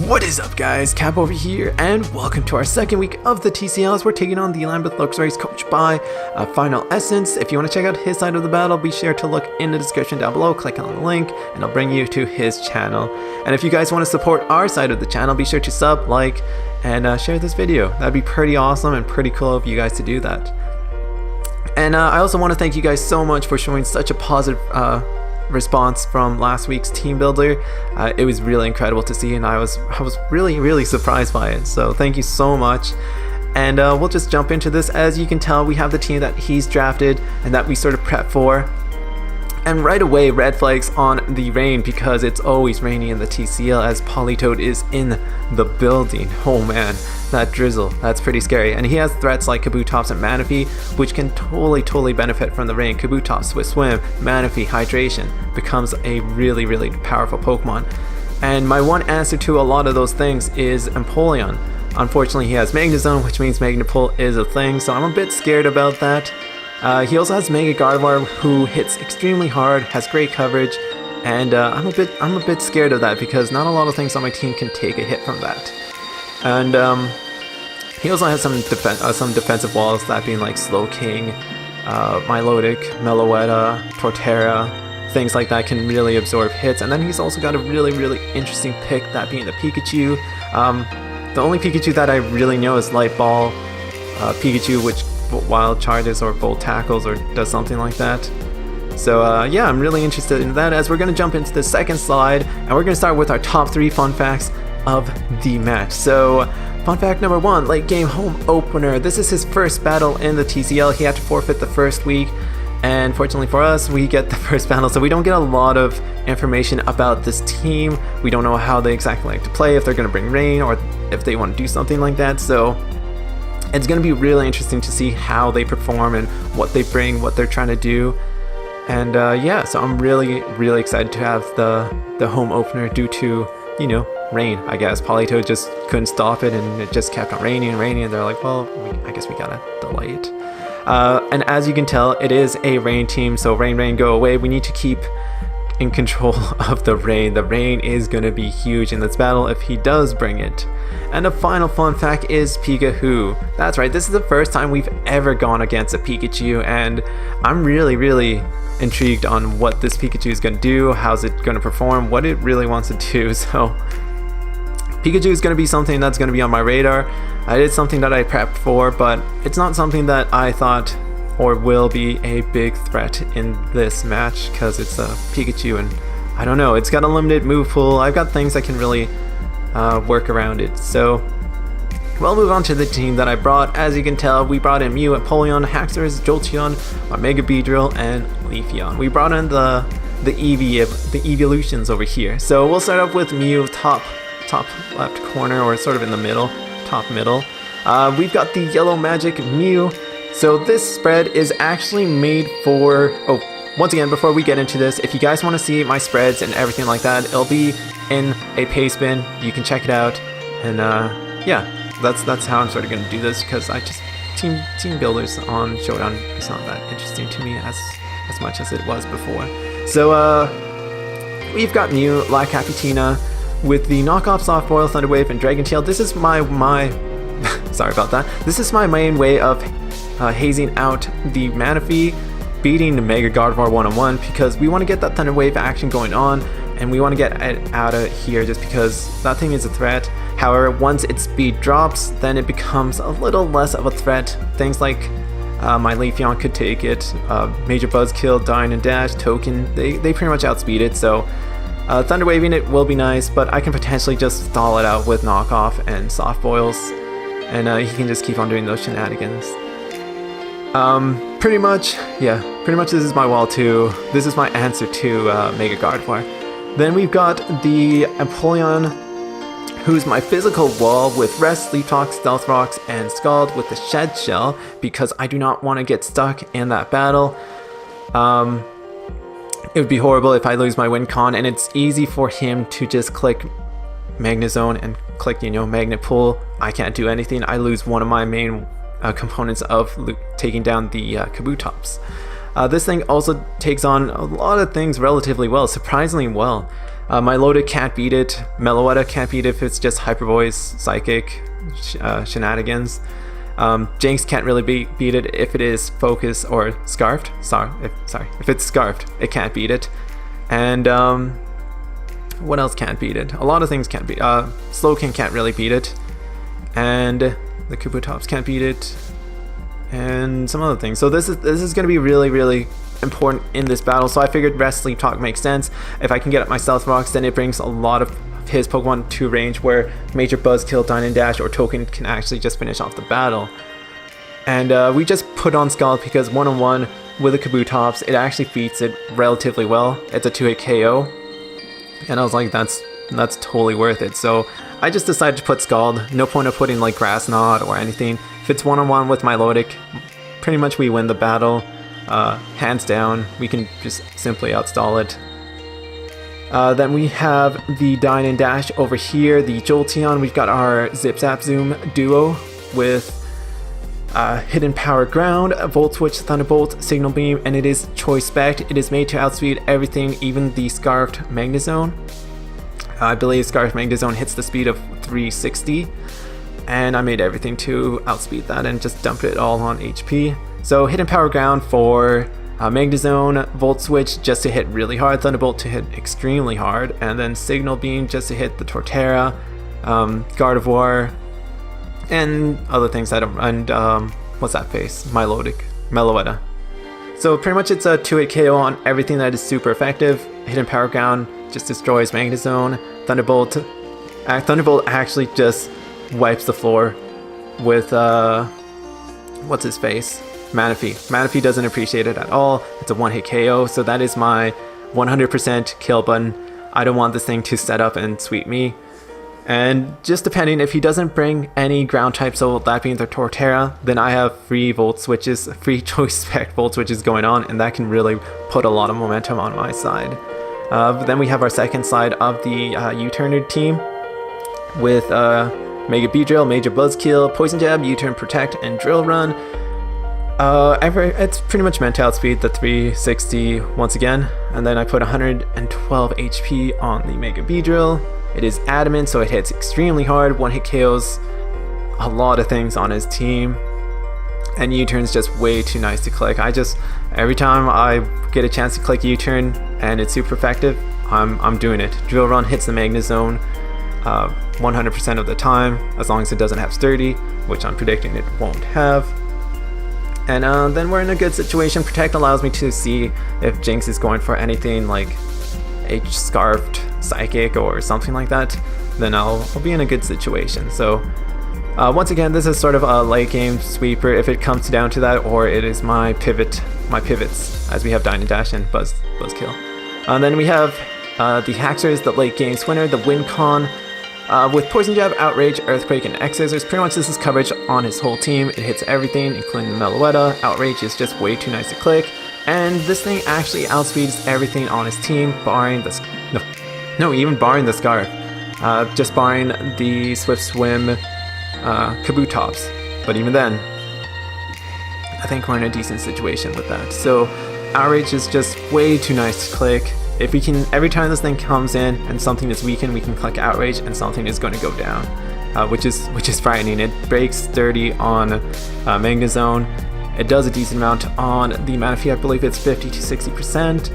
What is up, guys? Cap over here, and welcome to our second week of the TCL as we're taking on the Lambeth Luxrays coached by Final Essence. If you want to check out his side of the battle, be sure to look in the description down below, click on the link, and I'll bring you to his channel. And if you guys want to support our side of the channel, be sure to sub, like, and share this video. That'd be pretty awesome and pretty cool of you guys to do that. And I also want to thank you guys so much for showing such a positive response from last week's team builder. It was really incredible to see, and I was really surprised by it, so thank you so much. And we'll just jump into this. As you can tell, we have the team that he's drafted and that we sort of prep for. And right away, red flags on the rain, because it's always rainy in the TCL as Polytoad is in the building. Oh man, that drizzle, that's pretty scary. And he has threats like Kabutops and Manaphy, which can totally benefit from the rain. Kabutops with Swim, Manaphy, Hydration, becomes a really powerful Pokemon. And my one answer to a lot of those things is Empoleon. Unfortunately, he has Magnezone, which means Magnepull is a thing, so I'm a bit scared about that. He also has Mega Gardevoir, who hits extremely hard, has great coverage, and I'm a bit scared of that because not a lot of things on my team can take a hit from that. And he also has some defensive walls, that being like Slowking, Milotic, Meloetta, Torterra, things like that can really absorb hits. And then he's also got a really interesting pick, that being the Pikachu. The only Pikachu that I really know is Light Ball Pikachu, which wild charges or bolt tackles or does something like that. So yeah, I'm really interested in that, as we're going to jump into the second slide, and we're going to start with our top 3 fun facts of the match. So fun fact number 1, late game home opener. This is his first battle in the TCL. He had to forfeit the first week, and fortunately for us, we get the first battle, so we don't get a lot of information about this team. We don't know how they exactly like to play, if they're going to bring rain or if they want to do something like that. So it's going to be really interesting to see how they perform and what they bring, what they're trying to do. And yeah, so I'm really excited to have the home opener due to, you know, rain, I guess. Polytoad just couldn't stop it, and it just kept on raining, and they're like, well, I guess we gotta delay it. And as you can tell, it is a rain team, so rain, go away. We need to keep in control of the rain. The rain is going to be huge in this battle if he does bring it. And the final fun fact is Pikachu. That's right, this is the first time we've ever gone against a Pikachu, and I'm really intrigued on what this Pikachu is going to do, how's it going to perform, what it really wants to do. So Pikachu is going to be something that's going to be on my radar. It is something that I prepped for, but it's not something that I thought or will be a big threat in this match, because it's a Pikachu, and I don't know, it's got a limited move pool. I've got things that can really work around it. So we'll move on to the team that I brought. As you can tell, we brought in Mew, Empoleon, Haxorus, Jolteon, Mega Beedrill, and Leafeon. We brought in the evolutions over here. So we'll start off with Mew, top left corner, or sort of in the middle, top middle. We've got the Yellow Magic Mew. So this spread is actually made for, once again, before we get into this, if you guys want to see my spreads and everything like that, it'll be in a paste bin. You can check it out. And yeah, that's how I'm sort of going to do this, because I just, team builders on Showdown is not that interesting to me as much as it was before. So we've got Mew, like Capitina, with the knockoff Soft Boil, Thunder Wave, and Dragon Tail. This is my sorry about that. This is my main way of hazing out the Manaphy, beating the Mega Gardevoir one-on-one, because we want to get that Thunder Wave action going on, and we want to get it out of here just because that thing is a threat. However, once its speed drops, then it becomes a little less of a threat. Things like my Leafeon could take it, Major Buzzkill, Dyne and Dash, Token, they pretty much outspeed it, so Thunder Waving it will be nice, but I can potentially just stall it out with knockoff and soft boils, and he can just keep on doing those shenanigans. Pretty much this is my wall 2. This is my answer to Mega Gardevoir. Then we've got the Empoleon, who's my physical wall with Rest, Sleep Talk, Stealth Rocks, and Scald with the Shed Shell, because I do not want to get stuck in that battle. It would be horrible if I lose my win con, and it's easy for him to just click Magnezone and click, you know, Magnepull. I can't do anything. I lose one of my main components of taking down the Kabutops. This thing also takes on a lot of things relatively well, surprisingly well. Milotic can't beat it. Meloetta can't beat it if it's just Hyper Voice, Psychic, shenanigans. Jinx can't really beat it if it is Focus or Scarfed. If it's Scarfed, it can't beat it. And what else can't beat it? A lot of things can't beat. Slowking can't really beat it, and the Kabutops can't beat it, and some other things. So this is going to be really important in this battle. So I figured Rest Sleep Talk makes sense. If I can get up my Stealth Rocks, then it brings a lot of his Pokemon to range where Major Buzzkill, Diamond Dash, or Token can actually just finish off the battle. And we just put on Scald because one-on-one with the Kabutops, it actually beats it relatively well. It's a 2-hit KO, and I was like, that's totally worth it. So I just decided to put Scald. No point of putting like Grass Knot or anything. If it's one-on-one with Milotic, pretty much we win the battle. Hands down, we can just simply outstall it. Then we have the Diamond Dash over here, the Jolteon. We've got our Zip Zap Zoom duo with Hidden Power Ground, Volt Switch, Thunderbolt, Signal Beam, and it is Choice Spect. It is made to outspeed everything, even the Scarfed Magnezone. I believe Scarfed Magnezone hits the speed of 360, and I made everything to outspeed that and just dump it all on HP. So Hidden Power Ground for Magnezone, Volt Switch just to hit really hard, Thunderbolt to hit extremely hard, and then Signal Beam just to hit the Torterra, Gardevoir, and other things that what's that face? Meloetta. So pretty much it's a 2-hit KO on everything that is super effective. Hidden Power Ground just destroys Magnezone. Thunderbolt actually just wipes the floor with what's his face? Manaphy. Manaphy doesn't appreciate it at all. It's a 1-hit KO, so that is my 100% kill button. I don't want this thing to set up and sweep me. And just depending, if he doesn't bring any ground type, so that being the Torterra, then I have free Volt Switches, free Choice Spec Volt Switches going on, and that can really put a lot of momentum on my side. But then we have our second side of the U-Turner team with Mega Beedrill, Major Buzzkill, Poison Jab, U-Turn Protect, and Drill Run. It's pretty much meant to outspeed the 360 once again, and then I put 112 HP on the Mega Beedrill. It is adamant, so it hits extremely hard. 1-hit KOs a lot of things on his team, and U-Turn's just way too nice to click. Every time I get a chance to click U-Turn and it's super effective, I'm doing it. Drill Run hits the Magnezone 100% of the time, as long as it doesn't have Sturdy, which I'm predicting it won't have. And then we're in a good situation. Protect allows me to see if Jinx is going for anything like a Scarfed Psychic or something like that. Then I'll be in a good situation. So once again, this is sort of a late game sweeper if it comes down to that, or it is my pivots, as we have Diamond Dash and Buzzkill. And then we have the Haxorus, the late game winner, the Wincon. With Poison Jab, Outrage, Earthquake, and X-Scissors, pretty much this is coverage on his whole team. It hits everything, including the Meloetta. Outrage is just way too nice to click, and this thing actually outspeeds everything on his team, barring the barring the Scarf, just barring the Swift Swim Kabutops. But even then, I think we're in a decent situation with that. So Outrage is just way too nice to click. If we can, every time this thing comes in and something is weakened, we can click Outrage and something is going to go down, which is frightening. It breaks sturdy on Magnezone. It does a decent amount on the Manaphy. I believe it's 50 to 60%.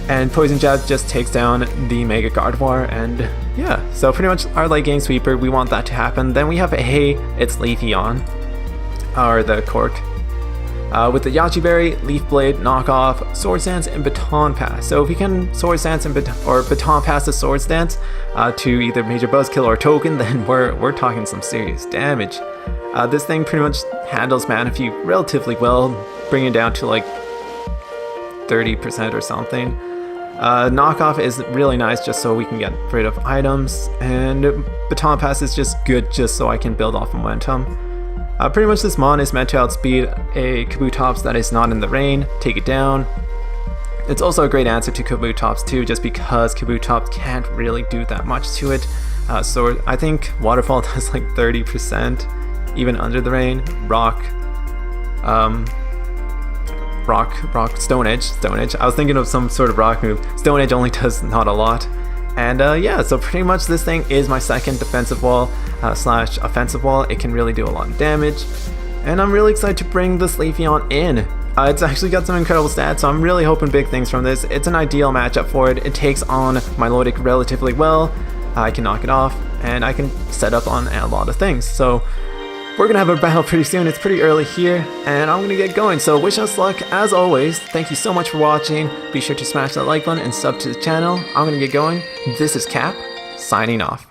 And Poison Jab just takes down the Mega Gardevoir, and yeah, so pretty much our late game sweeper, we want that to happen. Then we have it's Leafeon, or the Cork. With the Yachi Berry, Leaf Blade, Knockoff, Swords Dance, and Baton Pass. So if we can Swords Dance and Baton Pass the Swords Dance to either Major Buzzkill or Token, then we're talking some serious damage. This thing pretty much handles Manaphy relatively well, bringing it down to like 30% or something. Knockoff is really nice just so we can get rid of items, and Baton Pass is just good just so I can build off momentum. Pretty much this mon is meant to outspeed a Kabutops that is not in the rain, take it down. It's also a great answer to Kabutops too, just because Kabutops can't really do that much to it. So I think Waterfall does like 30%, even under the rain. Rock, Stone Edge. I was thinking of some sort of rock move. Stone Edge only does not a lot. And yeah, so pretty much this thing is my second defensive wall slash offensive wall. It can really do a lot of damage. And I'm really excited to bring this Leafeon in. It's actually got some incredible stats, so I'm really hoping big things from this. It's an ideal matchup for it. It takes on Milotic relatively well. I can knock it off, and I can set up on a lot of things. So we're going to have a battle pretty soon. It's pretty early here, and I'm going to get going. So wish us luck, as always. Thank you so much for watching. Be sure to smash that like button and sub to the channel. I'm going to get going. This is Cap, signing off.